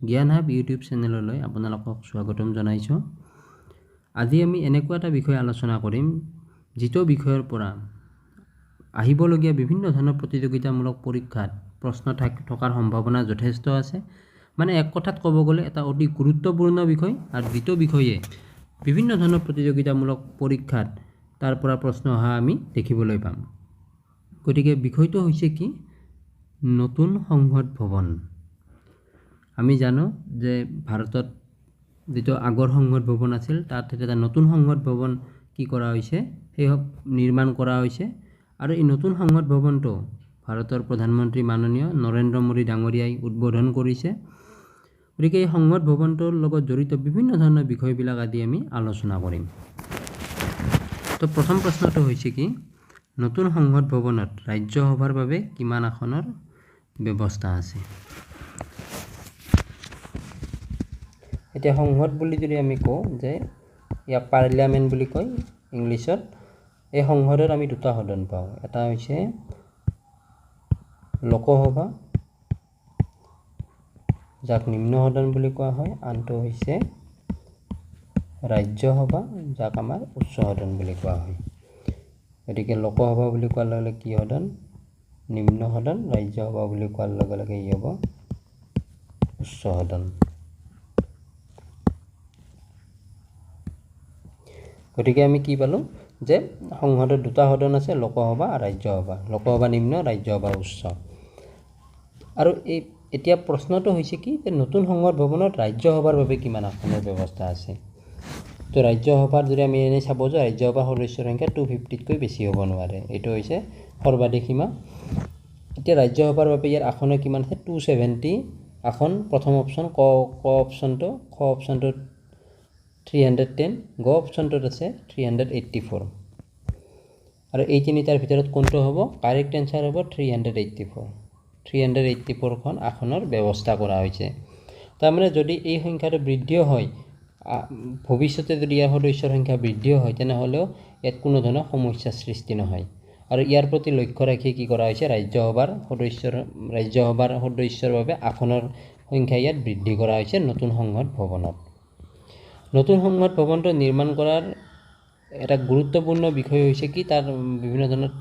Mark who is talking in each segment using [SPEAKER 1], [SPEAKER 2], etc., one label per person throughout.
[SPEAKER 1] জ্ঞান hub YouTube চেনেললৈ আপোনালোকক স্বাগতম জনাইছোঁ। আজি আমি এনেকুৱা এটা বিষয় আলোচনা কৰিম যিটো বিষয়ৰ পৰা আহিবলগীয়া বিভিন্ন ধৰণৰ প্ৰতিযোগিতামূলক পৰীক্ষাত প্ৰশ্ন থকাৰ সম্ভাৱনা যথেষ্ট আছে। মানে এক কথাত ক'ব গ'লে এটা অতি গুৰুত্বপূৰ্ণ বিষয়, আৰু যিটো বিষয়ে বিভিন্ন ধৰণৰ প্ৰতিযোগিতামূলক পৰীক্ষাত তাৰ পৰা প্ৰশ্ন অহা আমি দেখিবলৈ পাম। গতিকে বিষয়টো হৈছে কি? নতুন সংসদ ভৱন। আমি জানো যে ভাৰতত যিটো আগৰ সংসদ ভৱন আছিল তাত এটা নতুন সংসদ ভৱন কি কৰা হৈছে, সেই নিৰ্মাণ কৰা হৈছে। আৰু এই নতুন সংসদ ভৱনটো ভাৰতৰ প্ৰধানমন্ত্ৰী মাননীয় নৰেন্দ্ৰ মোদী ডাঙৰীয়াই উদ্বোধন কৰিছে। গতিকে এই সংসদ ভৱনটোৰ লগত জড়িত বিভিন্ন ধৰণৰ বিষয়বিলাক আদি আমি আলোচনা কৰিম। তো প্ৰথম প্ৰশ্নটো হৈছে কি? নতুন সংসদ ভৱনত ৰাজ্যসভাৰ বাবে কিমান আসনৰ ব্যৱস্থা আছে? এতিয়া সংসদ বুলি যদি আমি কওঁ যে ইয়াক পাৰ্লিয়ামেণ্ট বুলি কয় ইংলিছত। এই সংসদত আমি দুটা সদন পাওঁ। এটা হৈছে লোকসভা, যাক নিম্ন সদন বুলি কোৱা হয়। আনটো হৈছে ৰাজ্যসভা, যাক আমাৰ উচ্চ সদন বুলি কোৱা হয়। গতিকে লোকসভা বুলি কোৱাৰ লগে লগে কি সদন? নিম্ন সদন। ৰাজ্যসভা বুলি কোৱাৰ লগে লগে ই হ'ব উচ্চ সদন। গতিকে আমি কি পালোঁ যে সংসদত দুটা সদন আছে, লোকসভা আৰু ৰাজ্যসভা। লোকসভা নিম্ন, ৰাজ্যসভা উচ্চ। আৰু এতিয়া প্ৰশ্নটো হৈছে কি যে নতুন সংসদ ভৱনত ৰাজ্যসভাৰ বাবে কিমান আসনৰ ব্যৱস্থা আছে? তো ৰাজ্যসভাৰ যদি আমি এনেই চাব যাওঁ, ৰাজ্যসভাৰ সদস্যৰ সংখ্যা 250তকৈ বেছি হ'ব নোৱাৰে। এইটো হৈছে সৰ্বাধিক সীমা। এতিয়া ৰাজ্যসভাৰ বাবে ইয়াৰ আসন কিমান আছে? 270 আসন। প্ৰথম অপশ্যন ক অপশ্যনটো, খ অপশ্যনটোত 310, গ অপশ্যনটোত আছে 384। আৰু এই তিনিটাৰ ভিতৰত কোনটো হ'ব? কাৰেক্ট এনচাৰ হ'ব 384। 384খন আসনৰ ব্যৱস্থা কৰা হৈছে। তাৰমানে যদি এই সংখ্যাটো বৃদ্ধিও হয়, ভৱিষ্যতে যদি ইয়াৰ সদস্যৰ সংখ্যা বৃদ্ধিও হয়, তেনেহ'লেও ইয়াত কোনো ধৰণৰ সমস্যাৰ সৃষ্টি নহয়। আৰু ইয়াৰ প্ৰতি লক্ষ্য ৰাখি কি কৰা হৈছে? ৰাজ্যসভাৰ সদস্যৰ বাবে আসনৰ সংখ্যা ইয়াত বৃদ্ধি কৰা হৈছে নতুন সংসদ ভৱনত। নতুন সংসদ ভৱনটো নিৰ্মাণ কৰাৰ এটা গুৰুত্বপূৰ্ণ বিষয় হৈছে কি? তাৰ বিভিন্ন ধৰণৰ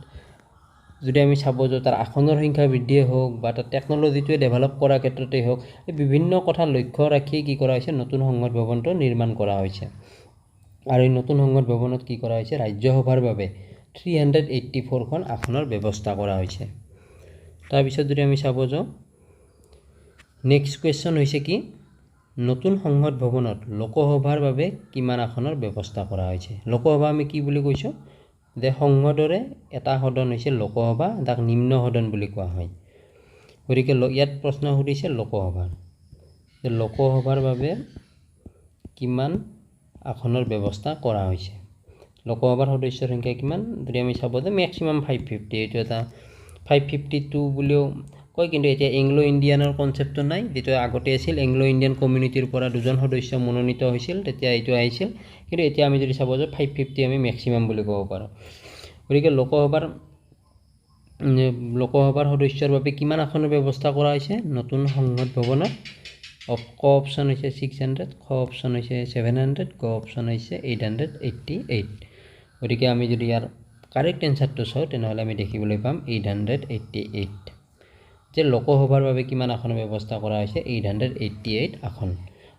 [SPEAKER 1] যদি আমি চাব যাওঁ, তাৰ আসনৰ সংখ্যা বৃদ্ধিয়ে হওক বা তাৰ টেকন'লজিটোৱে ডেভেলপ কৰাৰ ক্ষেত্ৰতেই হওক, এই বিভিন্ন কথা লক্ষ্য ৰাখি কি কৰা হৈছে? নতুন সংসদ ভৱনটো নিৰ্মাণ কৰা হৈছে। আৰু এই নতুন সংসদ ভৱনত কি কৰা হৈছে? ৰাজ্যসভাৰ বাবে 384খন আসনৰ ব্যৱস্থা কৰা হৈছে। তাৰপিছত যদি আমি চাব যাওঁ, নেক্সট কুৱেশ্যন হৈছে কি? নতুন সংসদ ভৱনত লোকসভাৰ বাবে কিমান আসনৰ ব্যৱস্থা কৰা হৈছে? লোকসভা আমি কি বুলি কৈছোঁ? যে সংসদৰে এটা সদন হৈছে লোকসভা, যাক নিম্ন সদন বুলি কোৱা হয়। গতিকে ইয়াত প্ৰশ্ন সুধিছে লোকসভাৰ। লোকসভাৰ বাবে কিমান আসনৰ ব্যৱস্থা কৰা হৈছে? লোকসভাৰ সদস্যৰ সংখ্যা কিমান? যদি আমি চাব যে মেক্সিমাম 550, এইটো এটা 552 বুলিও কয়, কিন্তু এতিয়া এংলো ইণ্ডিয়ানৰ কনচেপ্টটো নাই। যিটো আগতে আছিল, এংলো ইণ্ডিয়ান কমিউনিটিৰ পৰা দুজন সদস্য মনোনীত হৈছিল, তেতিয়া এইটো আহিছিল। কিন্তু এতিয়া আমি যদি চাব যাওঁ 550 আমি মেক্সিমাম বুলি ক'ব পাৰোঁ। গতিকে লোকসভাৰ সদস্যৰ বাবে কিমান আসনৰ ব্যৱস্থা কৰা হৈছে নতুন সংসদ ভৱনত? ক অপশ্যন হৈছে 600, খ অপশ্যন হৈছে 700, গ অপশ্যন হৈছে 888। গতিকে আমি যদি ইয়াৰ কাৰেক্ট এনচাৰটো চাওঁ, তেনেহ'লে আমি দেখিবলৈ পাম 888। যে লোকসভাৰ বাবে কিমান আসনৰ ব্যৱস্থা কৰা হৈছে? 888 আসন।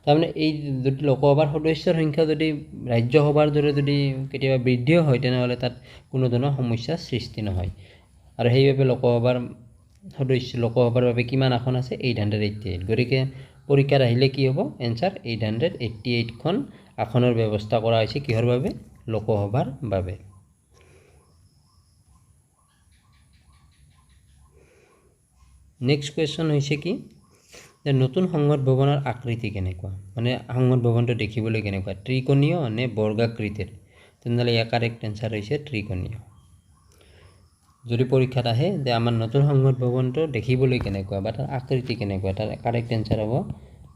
[SPEAKER 1] তাৰমানে এই যদি লোকসভাৰ সদস্যৰ সংখ্যা যদি ৰাজ্যসভাৰ দৰে যদি কেতিয়াবা বৃদ্ধিও হয়, তেনেহ'লে তাত কোনো ধৰণৰ সমস্যাৰ সৃষ্টি নহয়। আৰু সেইবাবে লোকসভাৰ বাবে কিমান আসন আছে? 888। গতিকে পৰীক্ষাত আহিলে কি হ'ব? এনচাৰ 888খন আসনৰ ব্যৱস্থা কৰা হৈছে। কিহৰ বাবে? লোকসভাৰ বাবে। নেক্সট কুৱেশ্যন হৈছে কি? যে নতুন সংসদ ভৱনৰ আকৃতি কেনেকুৱা? মানে সংসদ ভৱনটো দেখিবলৈ কেনেকুৱা? ত্ৰিকোণীয় নে বৰ্গাকৃতিৰ? তেনেহ'লে ইয়াৰ কাৰেক্ট এনচাৰ হৈছে ত্ৰিকোণীয়। যদি পৰীক্ষাত আহে যে আমাৰ নতুন সংসদ ভৱনটো দেখিবলৈ কেনেকুৱা বা তাৰ আকৃতি কেনেকুৱা, তাৰ কাৰেক্ট এনচাৰ হ'ব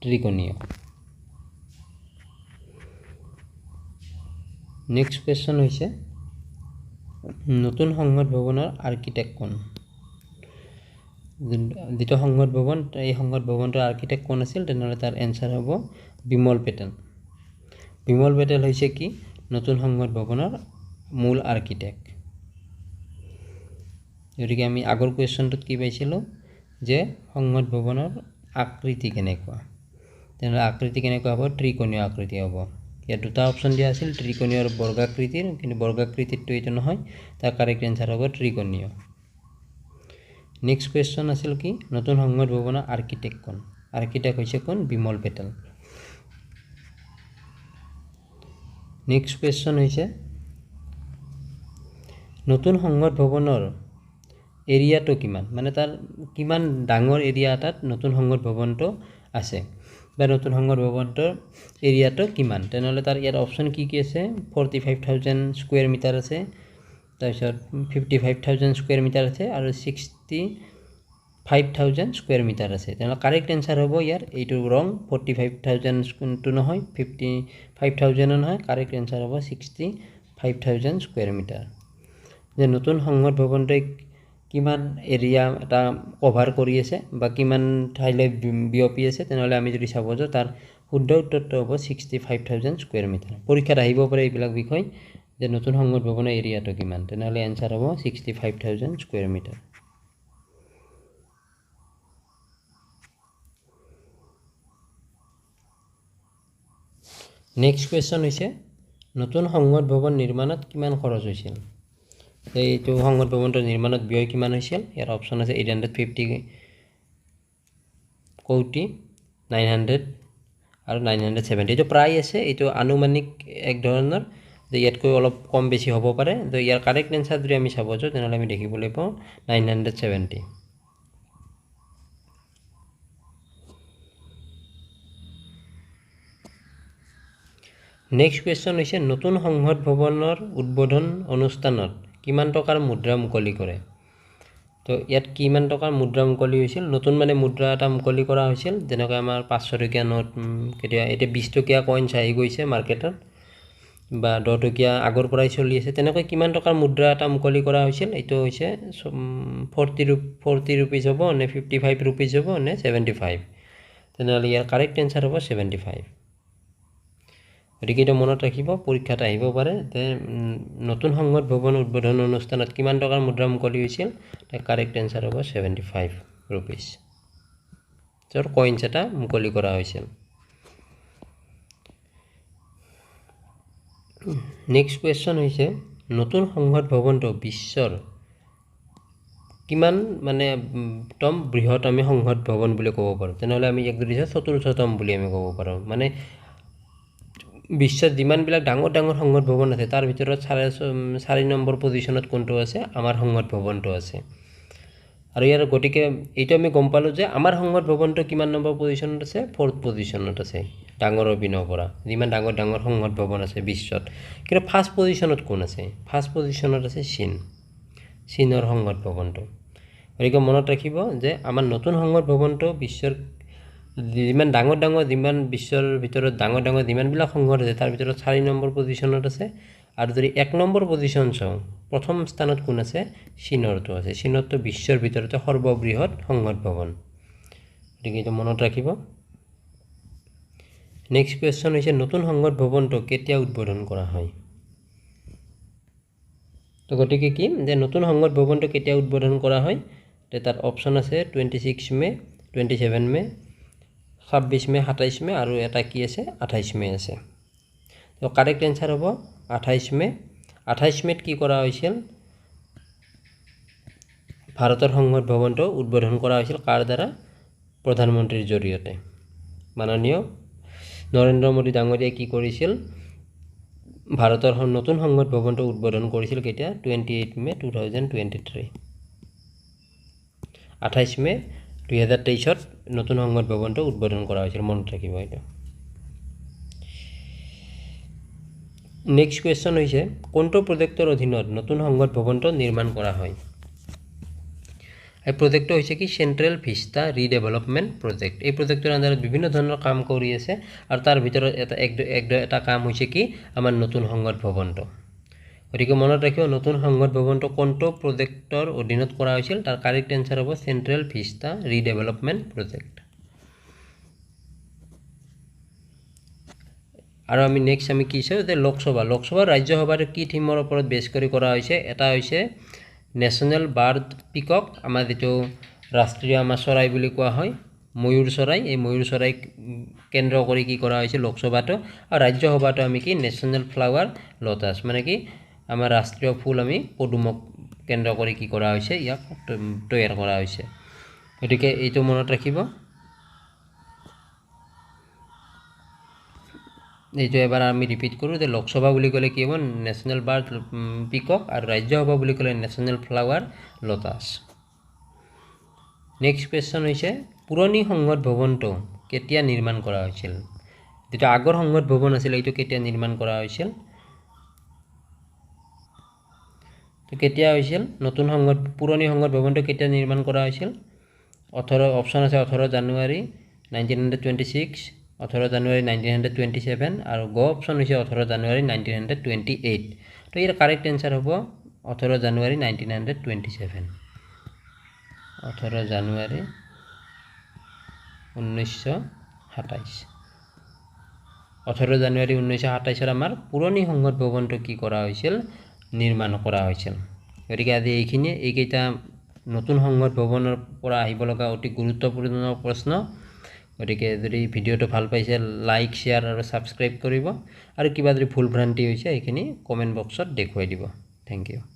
[SPEAKER 1] ত্ৰিকোণীয়। নেক্সট কুৱেশ্যন হৈছে নতুন সংসদ ভৱনৰ আৰ্কিটেক্ট কোন? যিটো সংসদ ভৱন এই সংসদ ভৱনটোৰ আৰ্কিটেক্ট কোন আছিল তেনেহ'লে তাৰ এনসাৰ হ'ব বিমল পেটেল। বিমল পেটেল হৈছে কি নতুন সংসদ ভৱনৰ মূল আৰ্কিটেক্ট। গতিকে আমি আগৰ কুৱেশ্যনটোত কি পাইছিলোঁ যে সংসদ ভৱনৰ আকৃতি কেনেকুৱা, তেনেহ'লে আকৃতি কেনেকুৱা হ'ব ত্ৰিকোণীয় আকৃতি হ'ব। ইয়াত দুটা অপশ্যন দিয়া আছিল ত্ৰিকোণীয় আৰু বৰ্গাকৃতিৰ, কিন্তু বৰ্গাকৃতিৰটো এইটো নহয়, তাৰ কাৰেক্ট এনসাৰ হ'ব ত্ৰিকোণীয়। নেক্সট কুৱেশ্যন আছিল কি নতুন সংসদ ভৱনৰ আৰ্কিটেক্ট কোন, আৰ্কিটেক্ট হৈছে কোন বিমল পেটেল। নেক্সট কুৱেশ্যন হৈছে নতুন সংসদ ভৱনৰ এৰিয়াটো কিমান, মানে তাৰ কিমান ডাঙৰ এৰিয়া এটাত নতুন সংসদ ভৱনটো আছে বা নতুন সংসদ ভৱনটোৰ এৰিয়াটো কিমান, তেনেহ'লে তাৰ ইয়াত অপশ্যন কি কি আছে 45,000 স্কুৱেৰ মিটাৰ আছে, তাৰপিছত 55,000 স্কুৱেৰ মিটাৰ আছে আৰু 65,000 স্কুৱেৰ মিটাৰ আছে। তেনেহ'লে কাৰেক্ট এনসাৰ হ'ব ইয়াৰ এইটো ৰং 45,000টো নহয় 55,000ও নহয়, কাৰেক্ট এনসাৰ হ'ব 65,000 স্কুৱেৰ মিটাৰ। যে নতুন সংসদ ভৱনটোৱে কিমান এৰিয়া এটা কভাৰ কৰি আছে বা কিমান ঠাইলৈ বিয়পি আছে, তেনেহ'লে আমি যদি চাব যাওঁ তাৰ শুদ্ধ উত্তৰটো হ'ব 65,000 স্কুৱেৰ মিটাৰ। পৰীক্ষাত আহিব পাৰে এইবিলাক বিষয় যে নতুন সংসদ ভৱনৰ এৰিয়াটো কিমান, তেনেহ'লে এনসাৰ হ'ব 65,000 স্কুৱেৰ মিটাৰ। নেক্সট কুৱেশ্যন হৈছে নতুন সংসদ ভৱন নিৰ্মাণত কিমান খৰচ হৈছিল। এইটো সংসদ ভৱনটোৰ নিৰ্মাণত ব্যয় কিমান হৈছিল, ইয়াৰ অপশ্যন আছে 850 কোটি, 900 আৰু 970। এইটো প্ৰায় আছে, এইটো আনুমানিক এক ধৰণৰ যে ইয়াতকৈ অলপ কম বেছি হ'ব পাৰে। তো ইয়াৰ কাৰেক্ট এনসাৰ যদি আমি চাব যাওঁ তেনেহ'লে আমি দেখিবলৈ পাওঁ 970। নেক্সট কুৱেশ্যন হৈছে নতুন সংসদ ভৱনৰ উদ্বোধন অনুষ্ঠানত কিমান টকাৰ মুদ্ৰা মুকলি কৰে। তো ইয়াত কিমান টকাৰ মুদ্ৰা মুকলি হৈছিল, নতুন মানে মুদ্ৰা এটা মুকলি কৰা হৈছিল, যেনেকৈ আমাৰ 500 টকীয়া নোট, কেতিয়া এতিয়া 20 টকীয়া কইনছ আহি গৈছে মাৰ্কেটত বা 10 টকীয়া আগৰ পৰাই চলি আছে, তেনেকৈ কিমান টকাৰ মুদ্ৰা এটা মুকলি কৰা হৈছিল, এইটো হৈছে 40 ৰুপিজ হ'ব নে 55 ৰুপিজ হ'ব নে 75, তেনেহ'লে ইয়াৰ কাৰেক্ট এনসাৰ হ'ব 75। গতিকে এইটো মনত ৰাখিব, পৰীক্ষাত আহিব পাৰে যে নতুন সংসদ ভৱন উদ্বোধন অনুষ্ঠানত কিমান টকাৰ মুদ্ৰা মুকলি হৈছিল, তাৰ কাৰেক্ট এনসাৰ হ'ব 75 ৰুপিজ, য'ৰ কইনছ এটা মুকলি কৰা হৈছিল। নেক্সট কুৱেশ্যন হৈছে নতুন সংসদ ভৱনটো বিশ্বৰ কিমান মানে তম বৃহৎ আমি সংসদ ভৱন বুলি ক'ব পাৰোঁ, তেনেহ'লে আমি এক ধৰিছে চতুৰ্থতম বুলি আমি ক'ব পাৰোঁ। মানে বিশ্বত যিমানবিলাক ডাঙৰ ডাঙৰ সংসদ ভৱন আছে তাৰ ভিতৰত 4 নম্বৰ পজিশ্যনত কোনটো আছে, আমাৰ সংসদ ভৱনটো আছে। আৰু ইয়াৰ গতিকে এইটো আমি গম পালোঁ যে আমাৰ সংসদ ভৱনটো কিমান নম্বৰ পজিশ্যনত আছে, 4th পজিশ্যনত আছে ডাঙৰ অভিনয় পৰা, যিমান ডাঙৰ ডাঙৰ সংসদ ভৱন আছে বিশ্বত। কিন্তু ফাৰ্ষ্ট পজিশ্যনত কোন আছে, ফাৰ্ষ্ট পজিশ্যনত আছে চীনৰ সংসদ ভৱনটো। গতিকে মনত ৰাখিব যে আমাৰ নতুন সংসদ ভৱনটো বিশ্বৰ যিমান ডাঙৰ ডাঙৰ যিমান বিশ্বৰ ভিতৰত ডাঙৰ ডাঙৰ যিমানবিলাক সংসদ আছে তাৰ ভিতৰত 4 নম্বৰ পজিশ্যনত আছে। আৰু যদি 1 নম্বৰ পজিশ্যন চাওঁ, প্ৰথম স্থানত কোন আছে, চীনৰটো আছে। চীনৰটো বিশ্বৰ ভিতৰতে সৰ্ববৃহৎ সংসদ ভৱন, গতিকে এইটো মনত ৰাখিব। নেক্সট কুৱেশ্যন হৈছে নতুন সংসদ ভৱনটো কেতিয়া উদ্বোধন কৰা হয়। তো গতিকে কি যে নতুন সংসদ ভৱনটো কেতিয়া উদ্বোধন কৰা হয়, তাত অপশ্যন আছে 26 মে, 27 মে, 26 মে, 27 মে আৰু এটা কি আছে 28 মে আছে। তো কাৰেক্ট এনসাৰ হ'ব 28 মে। 28 মেত কি কৰা হৈছিল, ভাৰতৰ সংসদ ভৱনটো উদ্বোধন কৰা হৈছিল কাৰ দ্বাৰা, প্ৰধানমন্ত্ৰীৰ জৰিয়তে। মাননীয় নৰেন্দ্ৰ মোদী ডাঙৰীয়াই কি কৰিছিল, ভাৰতৰ নতুন সংসদ ভৱনটো উদ্বোধন কৰিছিল কেতিয়া, 28 মে 2023। 28 মে 2023ত নতুন সংসদ ভৱনটো উদ্বোধন কৰা হৈছিল, মনত ৰাখিব এইটো। নেক্সট কুৱেশ্যন হৈছে কোনটো প্ৰজেক্টৰ অধীনত নতুন সংসদ ভৱনটো নিৰ্মাণ কৰা হয়। এই প্ৰজেক্টটো হৈছে কি চেণ্ট্ৰেল ভিষ্টা ৰিডেভেলপমেণ্ট প্ৰজেক্ট। এই প্ৰজেক্টৰ আণ্ডাৰত বিভিন্ন ধৰণৰ কাম কৰি আছে আৰু তাৰ ভিতৰত এটা কাম হৈছে কি আমাৰ নতুন সংসদ ভৱনটো। গতিকে মনত ৰাখিব নতুন সংসদ ভৱনটো কোনটো প্ৰজেক্টৰ অধীনত কৰা হৈছিল তাৰ কাৰেক্ট এনসাৰ হ'ব চেন্ট্ৰেল ভিস্তা ৰিডেভেলপমেণ্ট প্ৰজেক্ট। আৰু আমি নেক্সট আমি কি চাওঁ যে লোকসভা ৰাজ্যসভাৰ কি থিমৰ ওপৰত বেছ কৰি কৰা হৈছে এটা হৈছে নেশ্যনেল বাৰ্ড পিকক আমাৰ যেটো ৰাষ্ট্ৰীয় আমাৰ চৰাই বুলি কোৱা হয় ময়ূৰ চৰাই এই ময়ূৰ চৰাই কেন্দ্ৰ কৰি কি কৰা হৈছে লোকসভাটো আৰু ৰাজ্যসভাটো আমি কি নেশ্যনেল ফ্লাৱাৰ লোটাছ মানে কি আমাৰ ৰাষ্ট্ৰীয় ফুল আমি পদুমক কেন্দ্ৰ কৰি কি কৰা হৈছে ইয়াক তৈয়াৰ কৰা হৈছে গতিকে এইটো মনত ৰাখিব এইটো এবাৰ আমি ৰিপিট কৰোঁ যে লোকসভা বুলি ক'লে কি হ'ব নেশ্যনেল বাৰ্ড পিকক আৰু ৰাজ্যসভা বুলি ক'লে national flower lotus next question হৈছে পুৰণি সংসদ ভৱনটো কেতিয়া নিৰ্মাণ কৰা হৈছিল যেটা আগৰ সংসদ ভৱন আছিল এইটো কেতিয়া নিৰ্মাণ কৰা হৈছিল তো কেতিয়া হৈছিল নতুন সংসদ পুৰণি সংসদ ভৱনটো কেতিয়া নিৰ্মাণ কৰা হৈছিল 18 অপচন আছে 18 জানুৱাৰী 1926 18 জানুৱাৰী 1927 আৰু গ অপচন হৈছে 18 জানুৱাৰী 1928 তো ইয়াৰ কাৰেক্ট এনসাৰ হ'ব 18 জানুৱাৰী 1927 18 জানুৱাৰী 1927 18 জানুৱাৰী 1927 আমাৰ পুৰণি সংসদ ভৱনটো কি কৰা হৈছিল নিৰ্মাণ কৰা হৈছিল গতিকে আজি এইখিনি এইকেইটা নতুন সংসদ ভৱনৰ পৰা আহিব লগা অতি গুৰুত্বপূৰ্ণ প্ৰশ্ন গতিকে যদি ভিডিওটো ভাল পাইছে লাইক শেয়াৰ আৰু সাবস্ক্ৰাইব কৰিব আৰু কিবা যদি ভুল ভ্ৰান্তি হৈছে এইখিনি কমেন্ট বক্সত দেখুৱাই দিব থ্যাংক ইউ